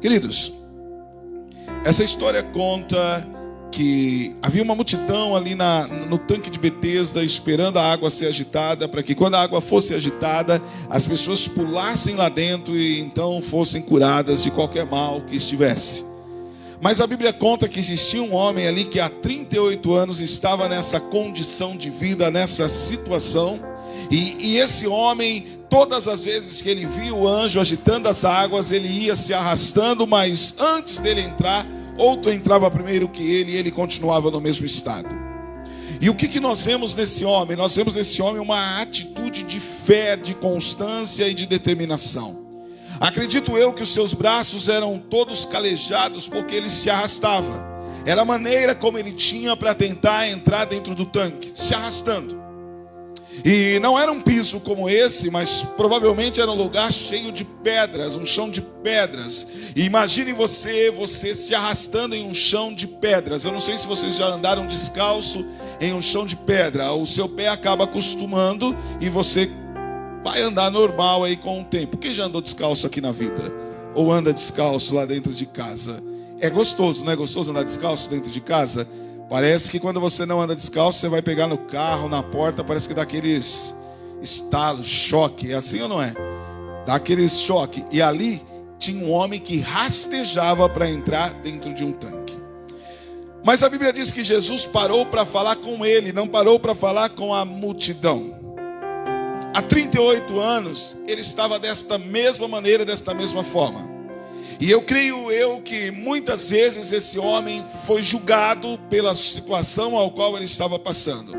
Queridos, essa história conta que havia uma multidão ali no tanque de Betesda esperando a água ser agitada, para que quando a água fosse agitada, as pessoas pulassem lá dentro e então fossem curadas de qualquer mal que estivesse. Mas a Bíblia conta que existia um homem ali que há 38 anos estava nessa condição de vida, nessa situação. E esse homem, todas as vezes que ele via o anjo agitando as águas, ele ia se arrastando, mas antes dele entrar, outro entrava primeiro que ele e ele continuava no mesmo estado. E o que nós vemos nesse homem? Nós vemos nesse homem uma atitude de fé, de constância e de determinação. Acredito eu que os seus braços eram todos calejados porque ele se arrastava. Era a maneira como ele tinha para tentar entrar dentro do tanque, se arrastando. E não era um piso como esse, mas provavelmente era um lugar cheio de pedras, um chão de pedras. E imagine você se arrastando em um chão de pedras. Eu não sei se vocês já andaram descalço em um chão de pedra. O seu pé acaba acostumando e você vai andar normal aí com o tempo. Quem já andou descalço aqui na vida? Ou anda descalço lá dentro de casa? É gostoso, não é gostoso andar descalço dentro de casa? Parece que quando você não anda descalço, você vai pegar no carro, na porta, parece que dá aqueles estalos, choque. É assim ou não é? Dá aqueles choque. E ali tinha um homem que rastejava para entrar dentro de um tanque. Mas a Bíblia diz que Jesus parou para falar com ele, não parou para falar com a multidão. Há 38 anos, ele estava desta mesma maneira, desta mesma forma. E eu creio que muitas vezes esse homem foi julgado pela situação ao qual ele estava passando.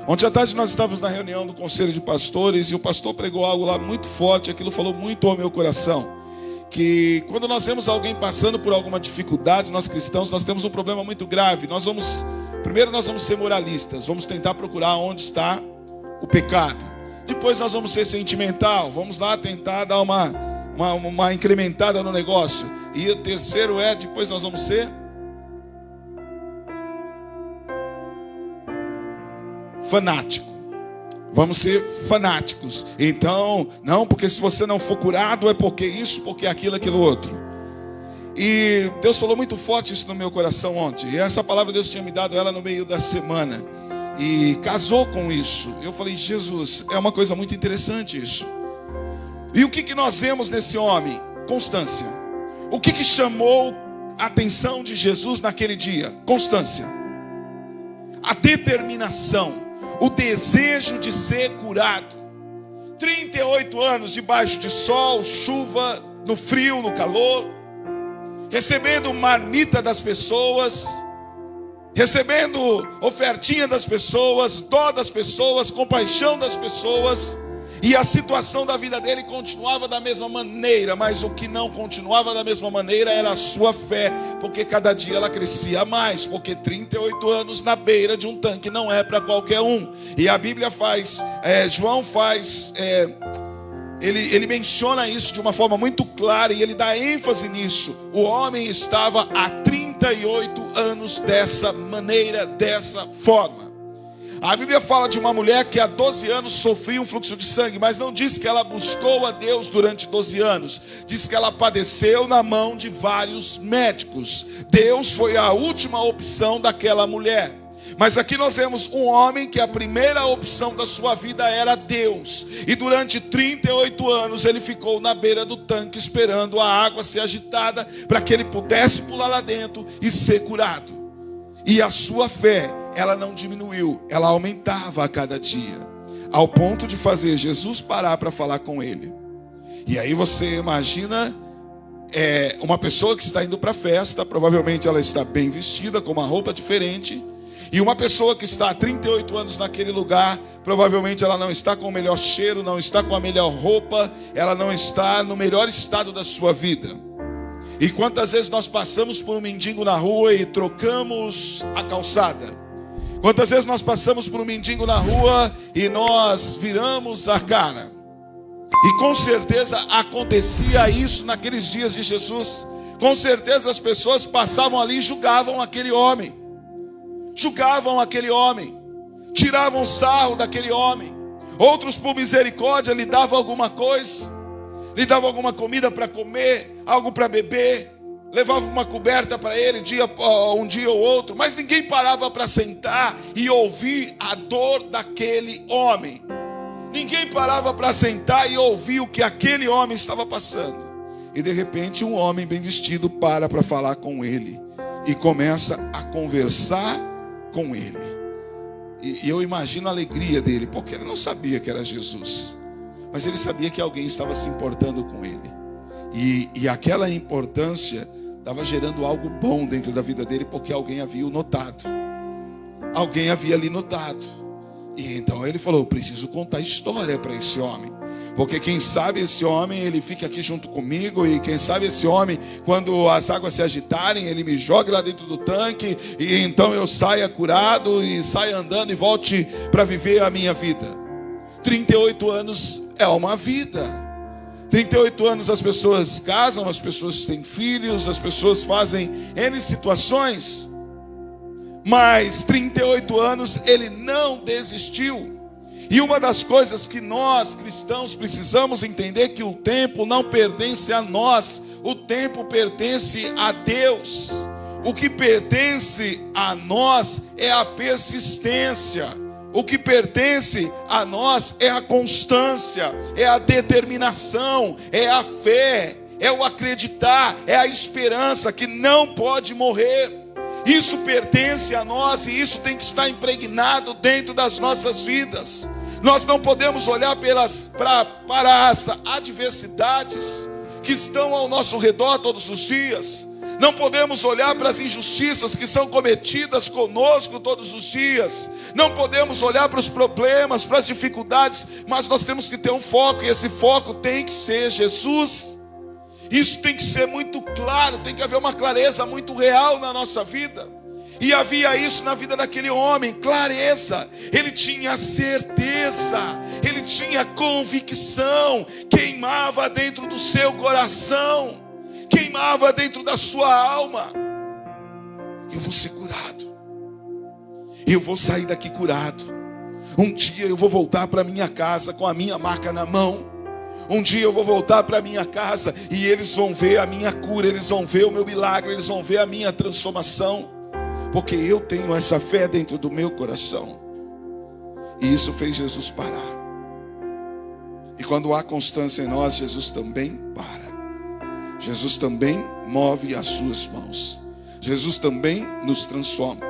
Ontem à tarde nós estávamos na reunião do Conselho de Pastores e o pastor pregou algo lá muito forte, aquilo falou muito ao meu coração. Que quando nós vemos alguém passando por alguma dificuldade, nós cristãos, nós temos um problema muito grave. Primeiro nós vamos ser moralistas, vamos tentar procurar onde está o pecado. Depois nós vamos ser sentimental, vamos lá tentar dar uma incrementada no negócio. E o terceiro depois nós vamos ser fanático. Vamos ser fanáticos. Então, não, porque se você não for curado é porque isso, porque aquilo, aquilo outro. E Deus falou muito forte isso no meu coração ontem. E essa palavra Deus tinha me dado ela no meio da semana. E casou com isso. Eu falei, Jesus, é uma coisa muito interessante isso. E o que nós vemos nesse homem? Constância. O que chamou a atenção de Jesus naquele dia? Constância. A determinação. O desejo de ser curado. 38 anos debaixo de sol, chuva, no frio, no calor. Recebendo marmita das pessoas. Recebendo ofertinha das pessoas, dó das pessoas, compaixão das pessoas. E a situação da vida dele continuava da mesma maneira. Mas o que não continuava da mesma maneira era a sua fé. Porque cada dia ela crescia mais. Porque 38 anos na beira de um tanque não é para qualquer um. E a Bíblia João ele menciona isso de uma forma muito clara. E ele dá ênfase nisso. O homem estava há 38 anos dessa maneira, dessa forma. A Bíblia fala de uma mulher que há 12 anos sofria um fluxo de sangue, mas não diz que ela buscou a Deus durante 12 anos. Diz que ela padeceu na mão de vários médicos. Deus foi a última opção daquela mulher. Mas aqui nós vemos um homem que a primeira opção da sua vida era Deus. E durante 38 anos ele ficou na beira do tanque esperando a água ser agitada para que ele pudesse pular lá dentro e ser curado. E a sua fé, ela não diminuiu, ela aumentava a cada dia, ao ponto de fazer Jesus parar para falar com ele. E aí você imagina uma pessoa que está indo para a festa, provavelmente ela está bem vestida, com uma roupa diferente. E uma pessoa que está há 38 anos naquele lugar, provavelmente ela não está com o melhor cheiro, não está com a melhor roupa, ela não está no melhor estado da sua vida. E quantas vezes nós passamos por um mendigo na rua e trocamos a calçada? Quantas vezes nós passamos por um mendigo na rua e nós viramos a cara? E com certeza acontecia isso naqueles dias de Jesus. Com certeza as pessoas passavam ali e julgavam aquele homem. Julgavam aquele homem, tiravam sarro daquele homem. Outros, por misericórdia, lhe davam alguma coisa, lhe davam alguma comida para comer, algo para beber. levava uma coberta para ele um dia ou outro, mas ninguém parava para sentar e ouvir a dor daquele homem. Ninguém parava para sentar e ouvir o que aquele homem estava passando. E de repente um homem bem vestido para falar com ele e começa a conversar com ele. E eu imagino a alegria dele, porque ele não sabia que era Jesus, mas ele sabia que alguém estava se importando com ele. E aquela importância estava gerando algo bom dentro da vida dele, porque alguém havia o notado. Alguém havia ali notado. E então ele falou: eu preciso contar história para esse homem, porque quem sabe esse homem, ele fica aqui junto comigo, e quem sabe esse homem, quando as águas se agitarem, ele me jogue lá dentro do tanque, e então eu saia curado, e saia andando e volte para viver a minha vida. 38 anos é uma vida. 38 anos as pessoas casam, as pessoas têm filhos, as pessoas fazem N situações, mas 38 anos ele não desistiu. E uma das coisas que nós cristãos precisamos entender, que o tempo não pertence a nós, o tempo pertence a Deus. O que pertence a nós é a persistência. O que pertence a nós é a constância, é a determinação, é a fé, é o acreditar, é a esperança que não pode morrer. Isso pertence a nós, e isso tem que estar impregnado dentro das nossas vidas. Nós não podemos olhar para as adversidades que estão ao nosso redor todos os dias. Não podemos olhar para as injustiças que são cometidas conosco todos os dias. Não podemos olhar para os problemas, para as dificuldades, mas nós temos que ter um foco, e esse foco tem que ser Jesus. Isso tem que ser muito claro, tem que haver uma clareza muito real na nossa vida. E havia isso na vida daquele homem, clareza. Ele tinha certeza, ele tinha convicção, queimava dentro do seu coração, queimava dentro da sua alma. Eu vou ser curado, eu vou sair daqui curado. Um dia eu vou voltar para minha casa com a minha maca na mão. Um dia eu vou voltar para minha casa e eles vão ver a minha cura, eles vão ver o meu milagre, eles vão ver a minha transformação, porque eu tenho essa fé dentro do meu coração. E isso fez Jesus parar. E quando há constância em nós, Jesus também para. Jesus também move as suas mãos. Jesus também nos transforma.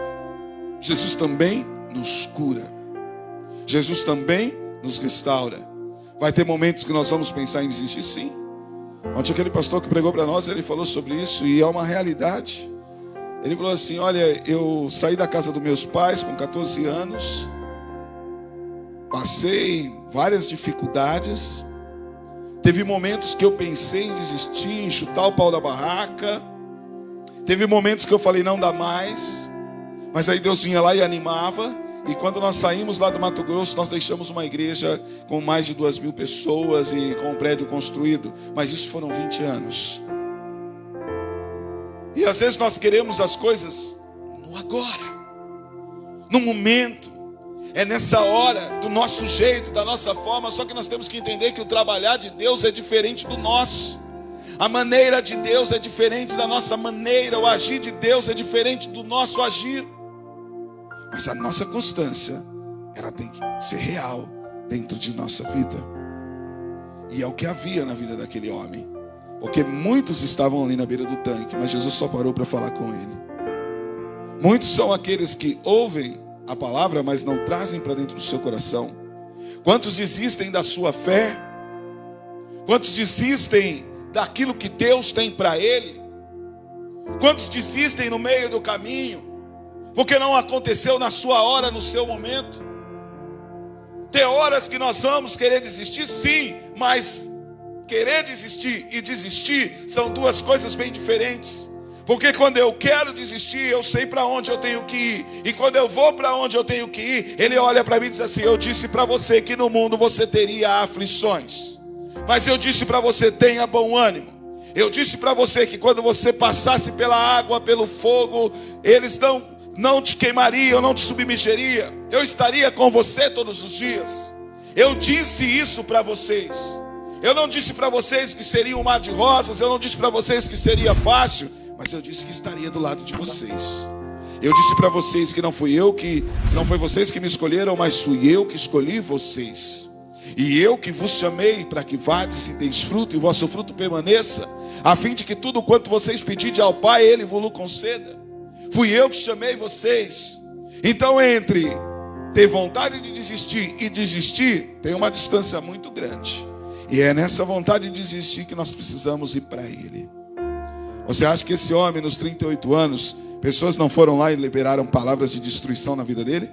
Jesus também nos cura. Jesus também nos restaura. Vai ter momentos que nós vamos pensar em desistir, sim. Ontem aquele pastor que pregou para nós, ele falou sobre isso, e é uma realidade. Ele falou assim: olha, eu saí da casa dos meus pais com 14 anos, passei várias dificuldades, teve momentos que eu pensei em desistir, em chutar o pau da barraca, teve momentos que eu falei não dá mais, mas aí Deus vinha lá e animava. E quando nós saímos lá do Mato Grosso, nós deixamos uma igreja com mais de 2.000 pessoas e com um prédio construído. Mas isso foram 20 anos. E às vezes nós queremos as coisas no agora, no momento. É nessa hora, do nosso jeito, da nossa forma. Só que nós temos que entender que o trabalhar de Deus é diferente do nosso. A maneira de Deus é diferente da nossa maneira. O agir de Deus é diferente do nosso agir. Mas a nossa constância, ela tem que ser real dentro de nossa vida. E é o que havia na vida daquele homem. Porque muitos estavam ali na beira do tanque, mas Jesus só parou para falar com ele. Muitos são aqueles que ouvem a palavra, mas não trazem para dentro do seu coração. Quantos desistem da sua fé? Quantos desistem daquilo que Deus tem para ele? Quantos desistem no meio do caminho? Porque não aconteceu na sua hora, no seu momento. Tem horas que nós vamos querer desistir, sim, mas querer desistir e desistir são duas coisas bem diferentes. Porque quando eu quero desistir, eu sei para onde eu tenho que ir. E quando eu vou para onde eu tenho que ir, ele olha para mim e diz assim: eu disse para você que no mundo você teria aflições, mas eu disse para você, tenha bom ânimo. Eu disse para você que quando você passasse pela água, pelo fogo, eles não te queimaria, não te submergeria. Eu estaria com você todos os dias. Eu disse isso para vocês. Eu não disse para vocês que seria um mar de rosas. Eu não disse para vocês que seria fácil. mas eu disse que estaria do lado de vocês. Eu disse para vocês que não foi vocês que me escolheram, mas fui eu que escolhi vocês. E eu que vos chamei para que vades e deis fruto, e o vosso fruto permaneça, a fim de que tudo quanto vocês pedirem ao Pai, Ele vos conceda. Fui eu que chamei vocês. Então, entre ter vontade de desistir e desistir, tem uma distância muito grande. E é nessa vontade de desistir que nós precisamos ir para Ele. Você acha que esse homem, nos 38 anos, pessoas não foram lá e liberaram palavras de destruição na vida dele?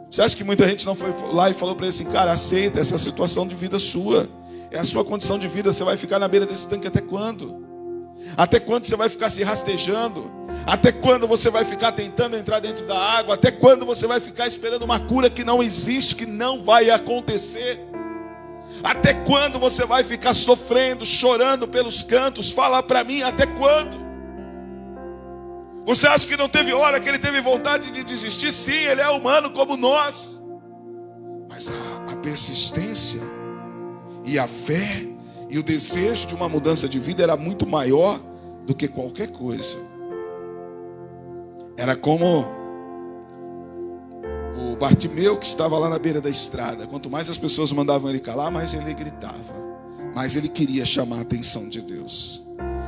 Você acha que muita gente não foi lá e falou para ele assim: cara, aceita essa situação de vida sua, é a sua condição de vida, você vai ficar na beira desse tanque até quando? Até quando você vai ficar se rastejando? Até quando você vai ficar tentando entrar dentro da água? Até quando você vai ficar esperando uma cura que não existe, que não vai acontecer? Até quando você vai ficar sofrendo, chorando pelos cantos? Fala para mim, até quando? Você acha que não teve hora que ele teve vontade de desistir? Sim, ele é humano como nós. Mas a persistência e a fé e o desejo de uma mudança de vida era muito maior do que qualquer coisa. Era como o Bartimeu, que estava lá na beira da estrada. Quanto mais as pessoas mandavam ele calar, mais ele gritava, mais ele queria chamar a atenção de Deus.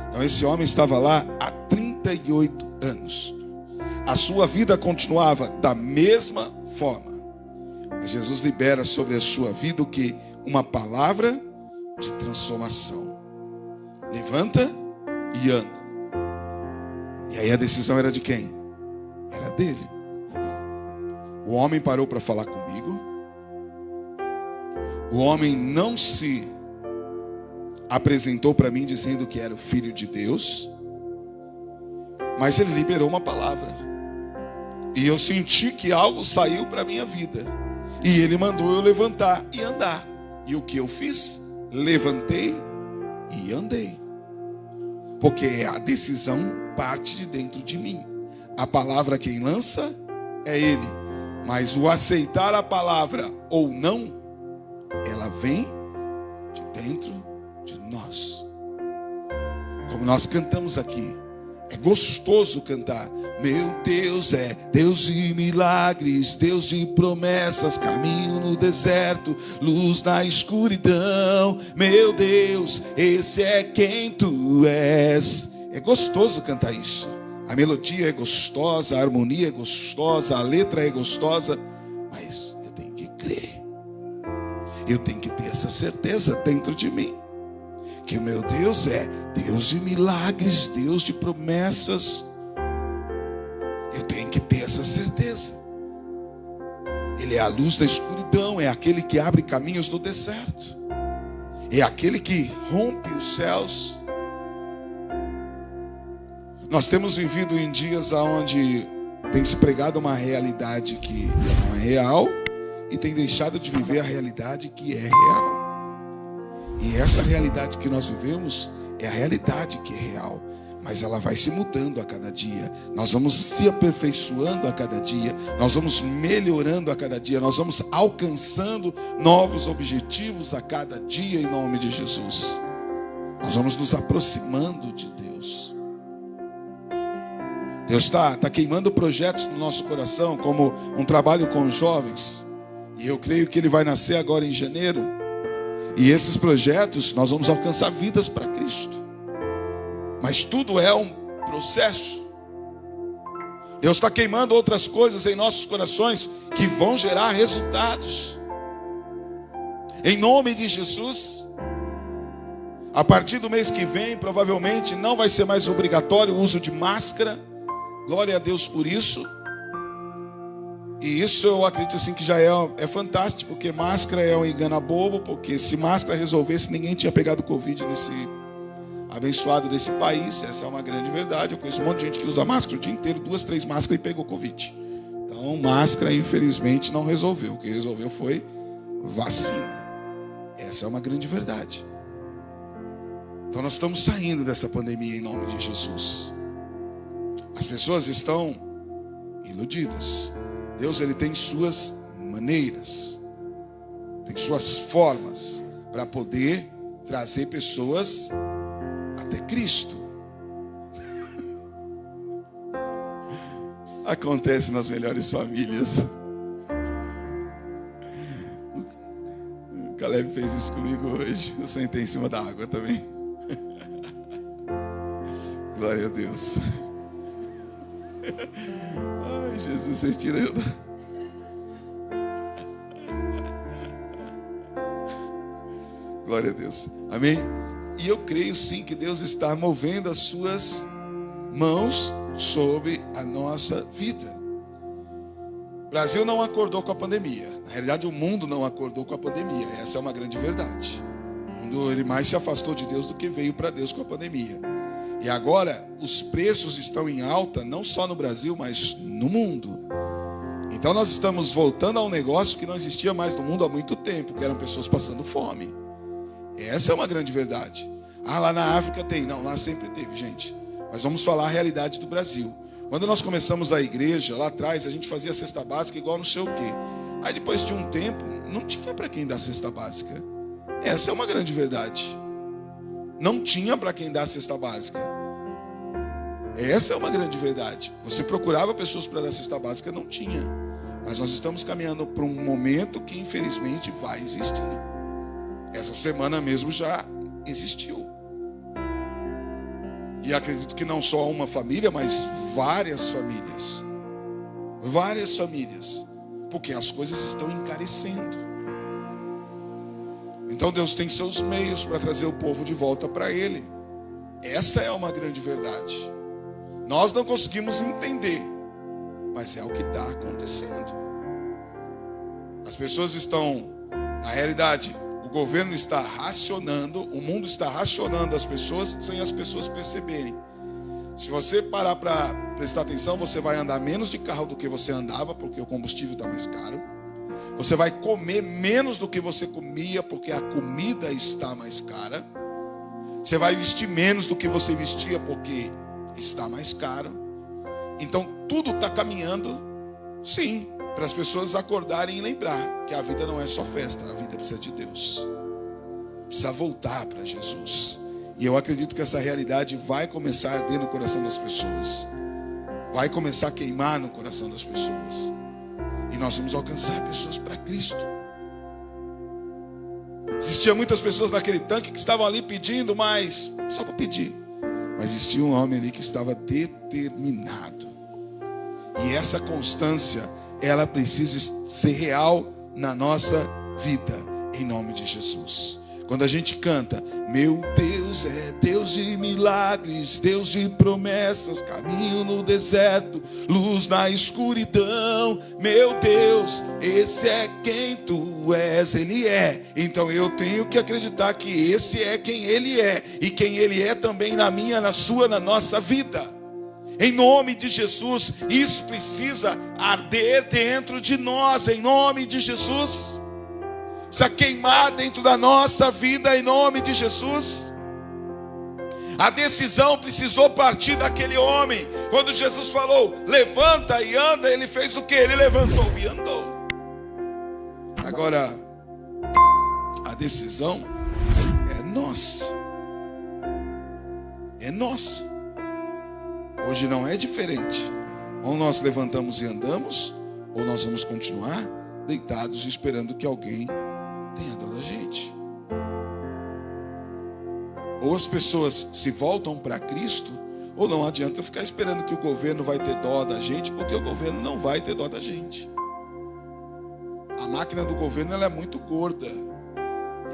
Então esse homem estava lá há 38 anos. A sua vida continuava da mesma forma. Mas Jesus libera sobre a sua vida o que? Uma palavra de transformação. Levanta e anda. E aí a decisão era de quem? Era dele. O homem parou para falar comigo. O homem não se apresentou para mim dizendo que era o Filho de Deus, mas ele liberou uma palavra. E eu senti que algo saiu para a minha vida. E ele mandou eu levantar e andar. E o que eu fiz? Levantei e andei. Porque a decisão parte de dentro de mim. A palavra quem lança é Ele. Mas o aceitar a palavra ou não, ela vem de dentro de nós. Como nós cantamos aqui. É gostoso cantar. Meu Deus é Deus de milagres, Deus de promessas, caminho no deserto, luz na escuridão. Meu Deus, esse é quem tu és. É gostoso cantar isso. A melodia é gostosa, a harmonia é gostosa, a letra é gostosa, mas eu tenho que crer. Eu tenho que ter essa certeza dentro de mim. Que o meu Deus é Deus de milagres, Deus de promessas. Eu tenho que ter essa certeza. Ele é a luz da escuridão, é aquele que abre caminhos no deserto, é aquele que rompe os céus. Nós temos vivido em dias onde tem se pregado uma realidade que não é real e tem deixado de viver a realidade que é real. E essa realidade que nós vivemos é a realidade que é real, mas ela vai se mudando a cada dia. Nós vamos se aperfeiçoando a cada dia, nós vamos melhorando a cada dia, nós vamos alcançando novos objetivos a cada dia em nome de Jesus. Nós vamos nos aproximando de Deus. Deus está queimando projetos no nosso coração, como um trabalho com os jovens, e eu creio que ele vai nascer agora em janeiro. E esses projetos nós vamos alcançar vidas para Cristo. Mas tudo é um processo. Deus está queimando outras coisas em nossos corações que vão gerar resultados. Em nome de Jesus. A partir do mês que vem, provavelmente não vai ser mais obrigatório o uso de máscara. Glória a Deus por isso. E isso eu acredito assim que já é fantástico, porque máscara é um engano bobo, porque se máscara resolvesse, ninguém tinha pegado Covid nesse abençoado desse país. Essa é uma grande verdade. Eu conheço um monte de gente que usa máscara o dia inteiro, 2, 3 máscaras e pegou Covid. Então máscara infelizmente não resolveu. O que resolveu foi vacina. Essa é uma grande verdade. Então nós estamos saindo dessa pandemia em nome de Jesus. As pessoas estão iludidas. Deus, ele tem suas maneiras, tem suas formas para poder trazer pessoas até Cristo. Acontece nas melhores famílias. O Caleb fez isso comigo hoje. Eu sentei em cima da água também. Glória a Deus. Ai, Jesus, vocês tiram eu. Glória a Deus. Amém? E eu creio sim que Deus está movendo as suas mãos sobre a nossa vida. O Brasil não acordou com a pandemia. Na realidade, o mundo não acordou com a pandemia. Essa é uma grande verdade. O mundo ele mais se afastou de Deus do que veio para Deus com a pandemia. E agora, os preços estão em alta, não só no Brasil, mas no mundo. Então nós estamos voltando a um negócio que não existia mais no mundo há muito tempo, que eram pessoas passando fome. Essa é uma grande verdade. Ah, lá na África tem. Não, lá sempre teve, gente. Mas vamos falar a realidade do Brasil. Quando nós começamos a igreja, lá atrás, a gente fazia cesta básica igual não sei o quê. Aí depois de um tempo, não tinha para quem dar cesta básica. Essa é uma grande verdade. Não tinha para quem dar cesta básica. Essa é uma grande verdade. Você procurava pessoas para dar cesta básica, não tinha. Mas nós estamos caminhando para um momento que infelizmente vai existir. Essa semana mesmo já existiu. E acredito que não só uma família, mas várias famílias. Várias famílias. Porque as coisas estão encarecendo. Então Deus tem seus meios para trazer o povo de volta para Ele. Essa é uma grande verdade. Nós não conseguimos entender, mas é o que está acontecendo. As pessoas estão, na realidade, o governo está racionando, o mundo está racionando as pessoas sem as pessoas perceberem. Se você parar para prestar atenção, você vai andar menos de carro do que você andava, porque o combustível está mais caro. Você vai comer menos do que você comia, porque a comida está mais cara. Você vai vestir menos do que você vestia, porque está mais caro. Então tudo está caminhando, sim, para as pessoas acordarem e lembrar que a vida não é só festa, a vida precisa de Deus. Precisa voltar para Jesus. E eu acredito que essa realidade vai começar a arder no coração das pessoas. Vai começar a queimar no coração das pessoas. E nós vamos alcançar pessoas para Cristo. Existiam muitas pessoas naquele tanque que estavam ali pedindo, mas só para pedir. Mas existia um homem ali que estava determinado. E essa constância, ela precisa ser real na nossa vida, em nome de Jesus. Quando a gente canta, meu Deus é Deus de milagres, Deus de promessas, caminho no deserto, luz na escuridão. Meu Deus, esse é quem tu és, Ele é. Então eu tenho que acreditar que esse é quem Ele é, e quem Ele é também na minha, na sua, na nossa vida. Em nome de Jesus, isso precisa arder dentro de nós, em nome de Jesus. Precisa queimar dentro da nossa vida, em nome de Jesus. A decisão precisou partir daquele homem. Quando Jesus falou, levanta e anda, ele fez o que? Ele levantou e andou. Agora, a decisão é nossa. É nossa. Hoje não é diferente. Ou nós levantamos e andamos, ou nós vamos continuar deitados esperando que alguém tenha dó da gente. Ou as pessoas se voltam para Cristo, ou não adianta ficar esperando que o governo vai ter dó da gente, porque o governo não vai ter dó da gente. A máquina do governo ela é muito gorda,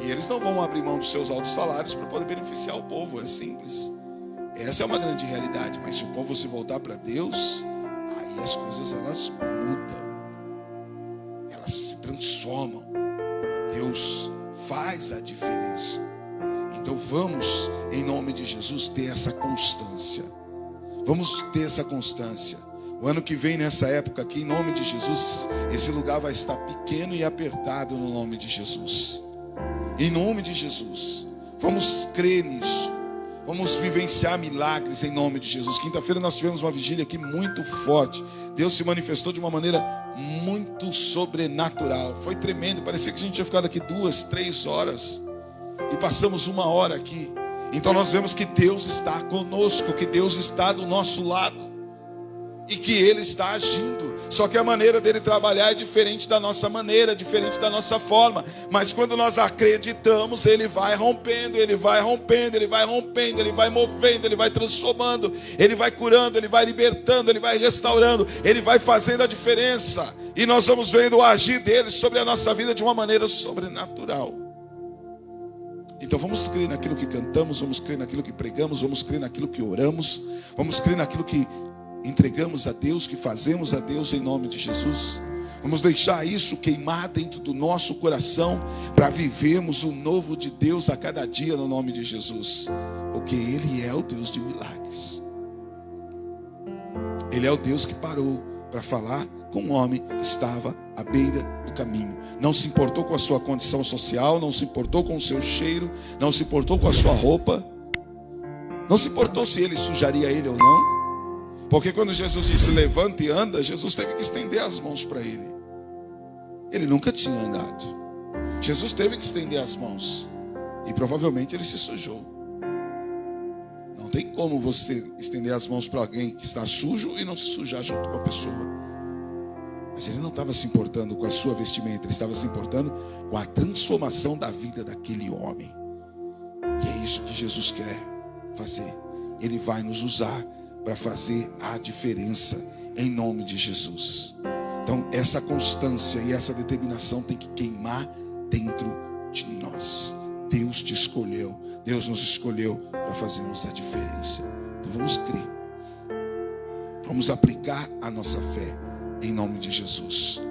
e eles não vão abrir mão dos seus altos salários para poder beneficiar o povo. É simples. Essa é uma grande realidade. Mas se o povo se voltar para Deus, aí as coisas elas mudam, elas se transformam. Deus faz a diferença. Então vamos, em nome de Jesus, ter essa constância. Vamos ter essa constância. O ano que vem, nessa época aqui, em nome de Jesus, esse lugar vai estar pequeno e apertado no nome de Jesus. Em nome de Jesus. Vamos crer nisso. Vamos vivenciar milagres em nome de Jesus. Quinta-feira nós tivemos uma vigília aqui muito forte. Deus se manifestou de uma maneira muito sobrenatural. Foi tremendo. Parecia que a gente tinha ficado aqui 2, 3 horas. E passamos 1 hora aqui. Então nós vemos que Deus está conosco, que Deus está do nosso lado. e que Ele está agindo. Só que a maneira dele trabalhar é diferente da nossa maneira, diferente da nossa forma. Mas quando nós acreditamos, Ele vai rompendo, Ele vai rompendo, Ele vai rompendo, Ele vai movendo, Ele vai transformando, Ele vai curando, Ele vai libertando, Ele vai restaurando, Ele vai fazendo a diferença. E nós vamos vendo o agir dele sobre a nossa vida de uma maneira sobrenatural. Então vamos crer naquilo que cantamos, vamos crer naquilo que pregamos, vamos crer naquilo que oramos, vamos crer naquilo que entregamos a Deus, que fazemos a Deus em nome de Jesus. Vamos deixar isso queimar dentro do nosso coração para vivermos o novo de Deus a cada dia no nome de Jesus. Porque Ele é o Deus de milagres. Ele é o Deus que parou para falar com um homem que estava à beira do caminho. Não se importou com a sua condição social, não se importou com o seu cheiro, não se importou com a sua roupa, não se importou se ele sujaria ele ou não. Porque quando Jesus disse levanta e anda, Jesus teve que estender as mãos para ele. Ele nunca tinha andado. Jesus teve que estender as mãos. E provavelmente ele se sujou. Não tem como você estender as mãos para alguém que está sujo e não se sujar junto com a pessoa. Mas ele não estava se importando com a sua vestimenta. Ele estava se importando com a transformação da vida daquele homem. E é isso que Jesus quer fazer. Ele vai nos usar para fazer a diferença em nome de Jesus. Então essa constância e essa determinação tem que queimar dentro de nós. Deus te escolheu, Deus nos escolheu para fazermos a diferença. Então vamos crer, vamos aplicar a nossa fé em nome de Jesus.